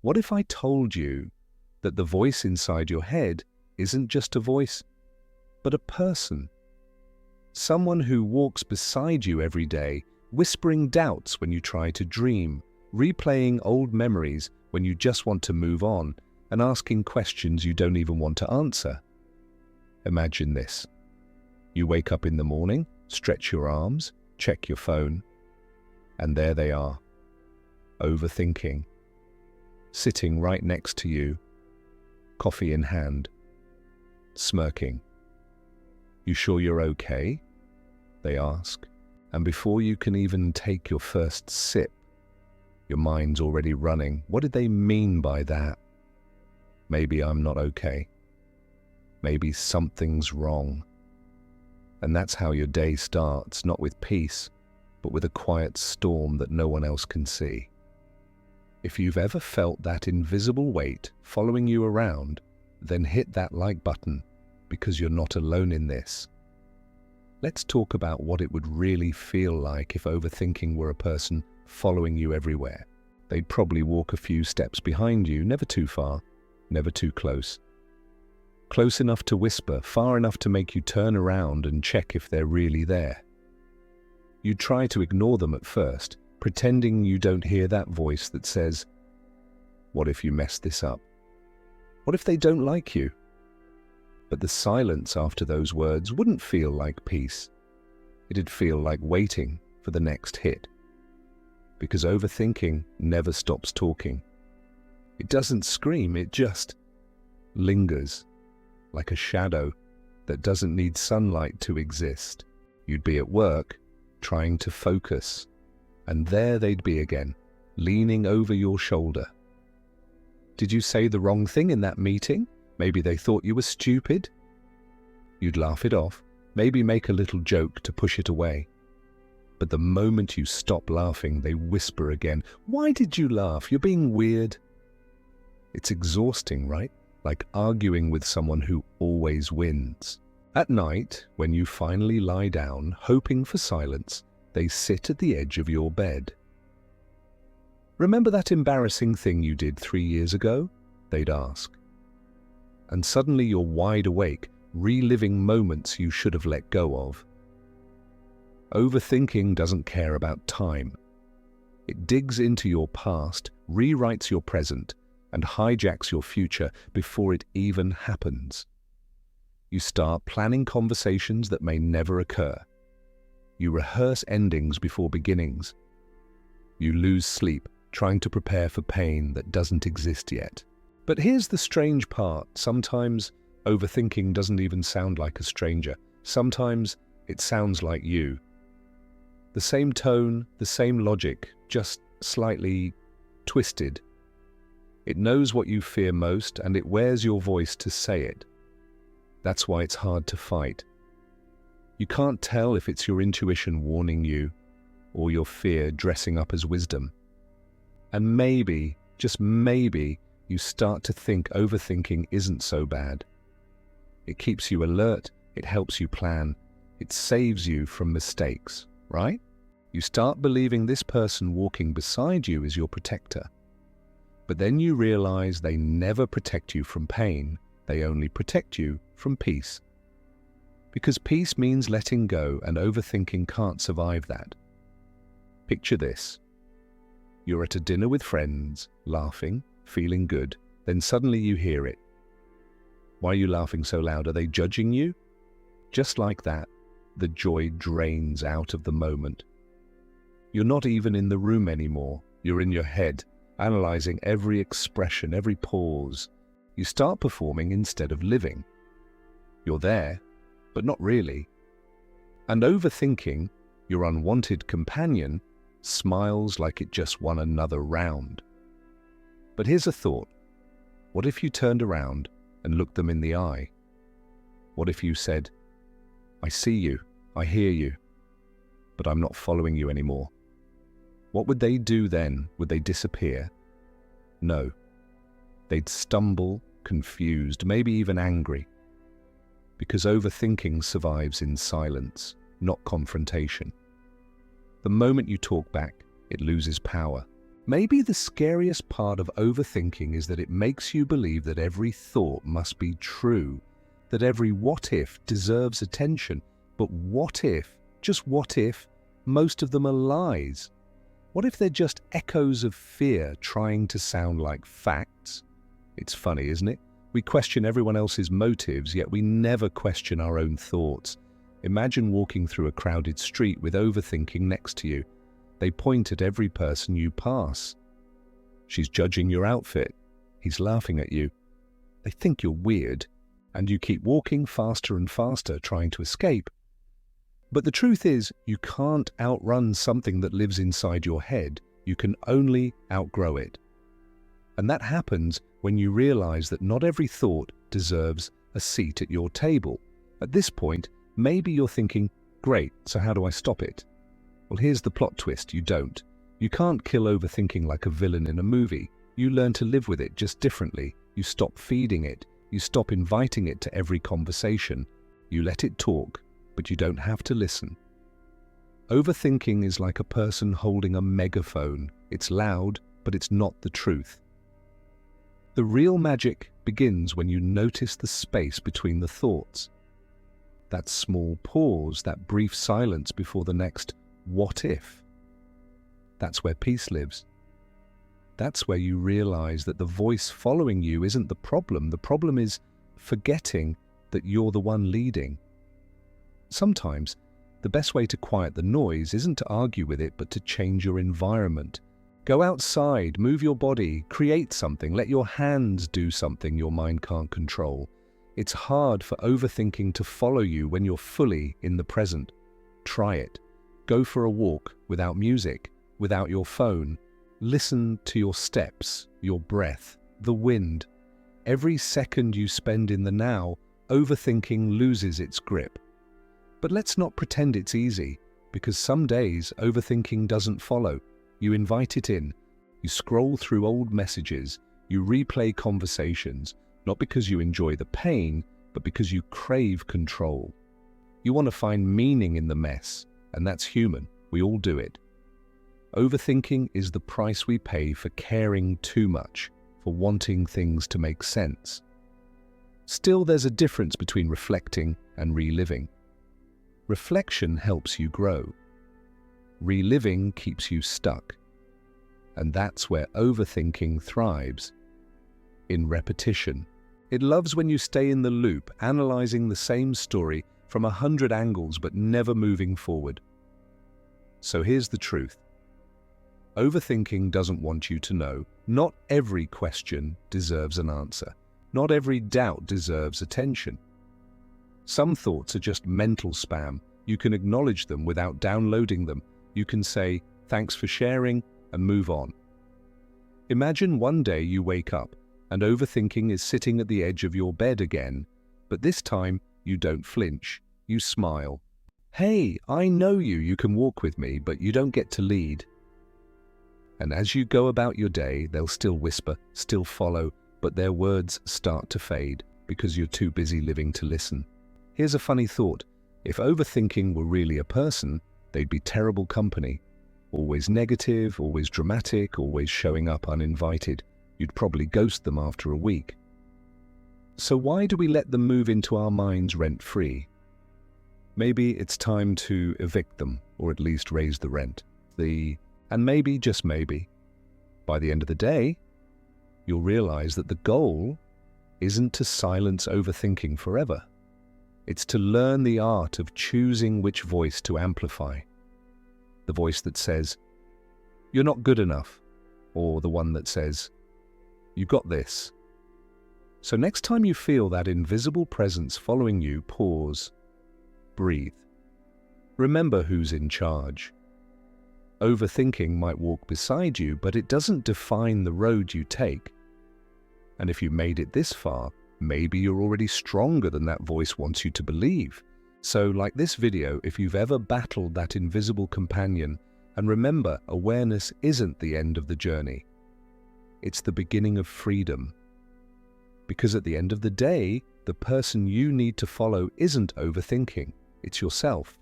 What if I told you that the voice inside your head isn't just a voice, but a person? Someone who walks beside you every day, whispering doubts when you try to dream, replaying old memories when you just want to move on, and asking questions you don't even want to answer. Imagine this. You wake up in the morning, stretch your arms, check your phone, and there they are, overthinking, sitting right next to you, coffee in hand, smirking. "You sure you're okay?" they ask. And before you can even take your first sip, your mind's already running. What did they mean by that? Maybe I'm not okay. Maybe something's wrong. And that's how your day starts, not with peace, but with a quiet storm that no one else can see. If you've ever felt that invisible weight following you around, then hit that like button, because you're not alone in this. Let's talk about what it would really feel like if overthinking were a person following you everywhere. They'd probably walk a few steps behind you, never too far, never too close. Close enough to whisper, far enough to make you turn around and check if they're really there. You try to ignore them at first, pretending you don't hear that voice that says, "What if you mess this up? What if they don't like you?" But the silence after those words wouldn't feel like peace. It'd feel like waiting for the next hit. Because overthinking never stops talking. It doesn't scream, it just lingers, like a shadow that doesn't need sunlight to exist. You'd be at work, trying to focus, and there they'd be again, leaning over your shoulder. Did you say the wrong thing in that meeting? Maybe they thought you were stupid? You'd laugh it off, maybe make a little joke to push it away. But the moment you stop laughing, they whisper again, "Why did you laugh? You're being weird." It's exhausting, right? Like arguing with someone who always wins. At night, when you finally lie down, hoping for silence, they sit at the edge of your bed. "Remember that embarrassing thing you did 3 years ago?" they'd ask. And suddenly you're wide awake, reliving moments you should have let go of. Overthinking doesn't care about time. It digs into your past, rewrites your present, and hijacks your future before it even happens. You start planning conversations that may never occur. You rehearse endings before beginnings. You lose sleep trying to prepare for pain that doesn't exist yet. But here's the strange part. Sometimes overthinking doesn't even sound like a stranger. Sometimes it sounds like you. The same tone, the same logic, just slightly twisted. It knows what you fear most, and it wears your voice to say it. That's why it's hard to fight. You can't tell if it's your intuition warning you, or your fear dressing up as wisdom. And maybe, just maybe, you start to think overthinking isn't so bad. It keeps you alert, it helps you plan, it saves you from mistakes, right? You start believing this person walking beside you is your protector. But then you realize they never protect you from pain, they only protect you from peace. Because peace means letting go, and overthinking can't survive that. Picture this. You're at a dinner with friends, laughing, feeling good, then suddenly you hear it. Why are you laughing so loud? Are they judging you? Just like that, the joy drains out of the moment. You're not even in the room anymore. You're in your head, analyzing every expression, every pause. You start performing instead of living. You're there, but not really. And overthinking, your unwanted companion, smiles like it just won another round. But here's a thought. What if you turned around and looked them in the eye? What if you said, "I see you, I hear you, but I'm not following you anymore"? What would they do then? Would they disappear? No. They'd stumble, confused, maybe even angry. Because overthinking survives in silence, not confrontation. The moment you talk back, it loses power. Maybe the scariest part of overthinking is that it makes you believe that every thought must be true, that every what-if deserves attention. But what if, just what if, most of them are lies? What if they're just echoes of fear trying to sound like facts? It's funny, isn't it? We question everyone else's motives, yet we never question our own thoughts. Imagine walking through a crowded street with overthinking next to you. They point at every person you pass. She's judging your outfit. He's laughing at you. They think you're weird, and you keep walking faster and faster, trying to escape. But the truth is, you can't outrun something that lives inside your head. You can only outgrow it. And that happens when you realize that not every thought deserves a seat at your table. At this point, maybe you're thinking, great, so how do I stop it? Well, here's the plot twist: you don't. You can't kill overthinking like a villain in a movie. You learn to live with it just differently. You stop feeding it. You stop inviting it to every conversation. You let it talk, but you don't have to listen. Overthinking is like a person holding a megaphone. It's loud, but it's not the truth. The real magic begins when you notice the space between the thoughts. That small pause, that brief silence before the next what if. That's where peace lives. That's where you realize that the voice following you isn't the problem. The problem is forgetting that you're the one leading. Sometimes, the best way to quiet the noise isn't to argue with it, but to change your environment. Go outside, move your body, create something, let your hands do something your mind can't control. It's hard for overthinking to follow you when you're fully in the present. Try it. Go for a walk without music, without your phone. Listen to your steps, your breath, the wind. Every second you spend in the now, overthinking loses its grip. But let's not pretend it's easy, because some days overthinking doesn't follow. You invite it in. You scroll through old messages. You replay conversations, not because you enjoy the pain, but because you crave control. You want to find meaning in the mess, and that's human. We all do it. Overthinking is the price we pay for caring too much, for wanting things to make sense. Still, there's a difference between reflecting and reliving. Reflection helps you grow. Reliving keeps you stuck. And that's where overthinking thrives. In repetition. It loves when you stay in the loop, analyzing the same story from 100 angles but never moving forward. So here's the truth. Overthinking doesn't want you to know. Not every question deserves an answer. Not every doubt deserves attention. Some thoughts are just mental spam. You can acknowledge them without downloading them. You can say, thanks for sharing, and move on. Imagine one day you wake up and overthinking is sitting at the edge of your bed again, but this time you don't flinch. You smile. Hey, I know you can walk with me, but you don't get to lead. And as you go about your day, they'll still whisper, still follow, but their words start to fade because you're too busy living to listen. Here's a funny thought. If overthinking were really a person, they'd be terrible company. Always negative, always dramatic, always showing up uninvited. You'd probably ghost them after a week. So why do we let them move into our minds rent-free? Maybe it's time to evict them, or at least raise the rent. And maybe, just maybe, by the end of the day, you'll realize that the goal isn't to silence overthinking forever. It's to learn the art of choosing which voice to amplify. The voice that says, you're not good enough, or the one that says, you got this. So next time you feel that invisible presence following you, pause, breathe. Remember who's in charge. Overthinking might walk beside you, but it doesn't define the road you take. And if you made it this far, maybe you're already stronger than that voice wants you to believe. So, like this video, if you've ever battled that invisible companion, and remember, awareness isn't the end of the journey. It's the beginning of freedom. Because at the end of the day, the person you need to follow isn't overthinking, it's yourself.